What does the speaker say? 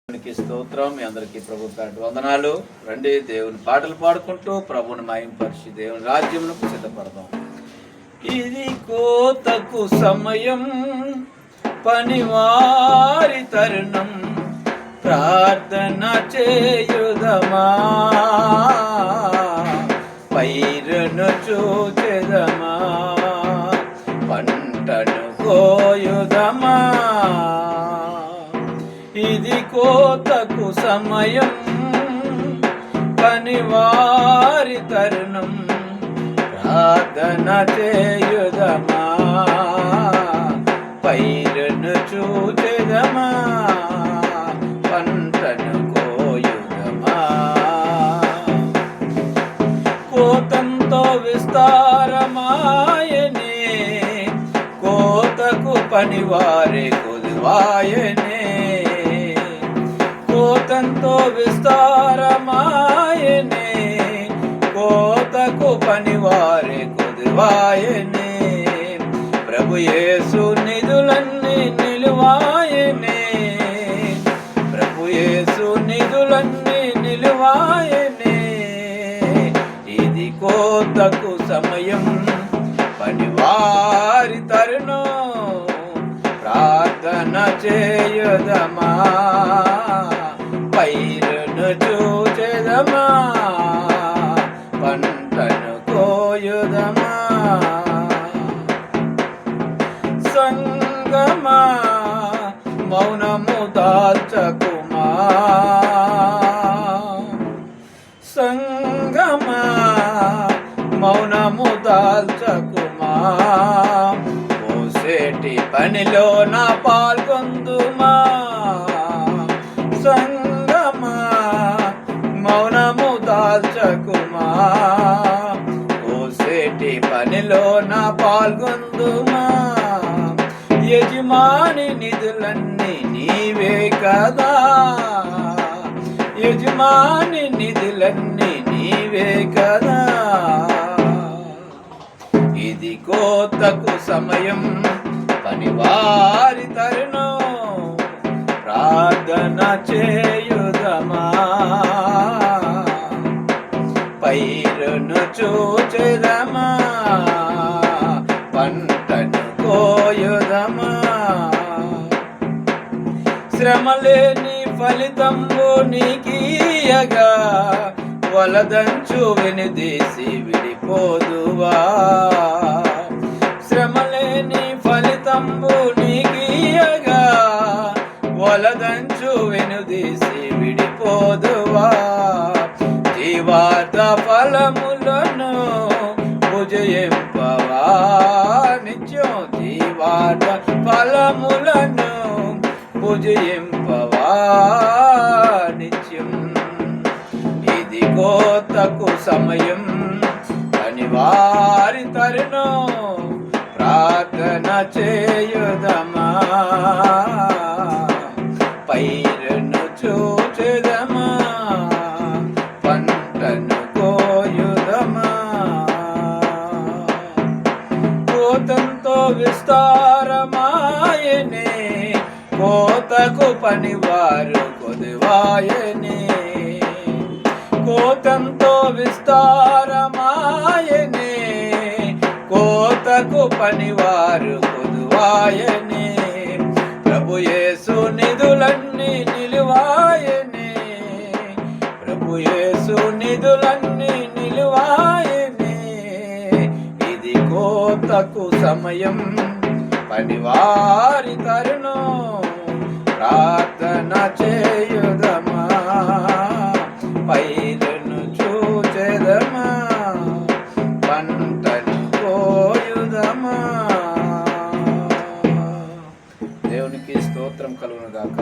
దేవునికి స్తోత్రం. మీ అందరికీ ప్రభు పేట వందనాలు. రండి దేవుని పాటలు పాడుకుంటూ ప్రభుని మహింపరిచి దేవుని రాజ్యమునకు సిద్ధపడదాం. ఇది కోతకు సమయం, పనివారి తరుణం, ప్రార్థన చేయుదమా, పైరును చూచెదమా, పంటను కోయుదమా. ఇది కోతకు సమయం, పనివారి తరుణం, ప్రార్థన చేయుదమా, పైరును చూచెదమా, పంటను కోయుదమా. కోతంతో విస్తారమాయనే, కోతకు పనివారే కొదువాయనే. కోతంతో విస్తారమాయనే, కోతకు పనివారే కొదువాయనే. ప్రభు యేసు నిధులన్నీ నిలువాయనే, ప్రభు యేసు నిధులన్నీ నిలువాయనే. ఇది కోతకు సమయం, పనివారి తరుణం, ప్రార్థన చేయుదమా, పైరును చూచెదమా, పంటను కోయుదమా. సంగమా మౌనము దాల్చకుమా, సంగమా మౌనము దాల్చకుమా. పోసేటి పనిలో నా పాల్గొందుమా, సంగమా మౌనము దాల్చకుమా. పోసేటి పనిలో నా పాల్గొందుమా. యజమాని నిధులన్నీ నీవే కదా, యజమాని నిధులన్నీ నీవే కదా. ఇది కోతకు సమయం, పనివారి తరుణం, ప్రార్థన చేయుదమా, పైరును చూచెదమా, పంటను కోయుదమా. శ్రమలేని ఫలితంబు నీకీయగా, వలదంచు వెనుదీసి విడిపోదువా. శ్రమలేని ఫలితంబు నీకీయగా, వలదంచు వెనుదీసి విడిపోదువా. జీవార్థ ఫలములను భుజయింపవా నిత్యం, జీవార్థ ఫలములను భుజయింపవా నిత్యం. ఇది కోతకు సమయం, పనివారి తరుణం, ప్రార్థన చేయుదమా, పైరును చూచెదమా, పంటను కోయుదమా. కోతంతో విస్తారమాయనే, కోతకు పనివారు కొదువాయనే. కోతంతో విస్తారమాయనే, కోతకు పనివారు కొదువాయనే. ప్రభు యేసు నిధులన్నీ నిలువాయనే, ప్రభు యేసు నిధులన్నీ నిలువాయనే. ఇది కోతకు సమయం, పనివారి తరుణం, ప్రార్థన చేయుదమా, పైరును చూచెదమా, పంటను కోయుదమా. దేవునికి స్తోత్రం కలుగును గాక.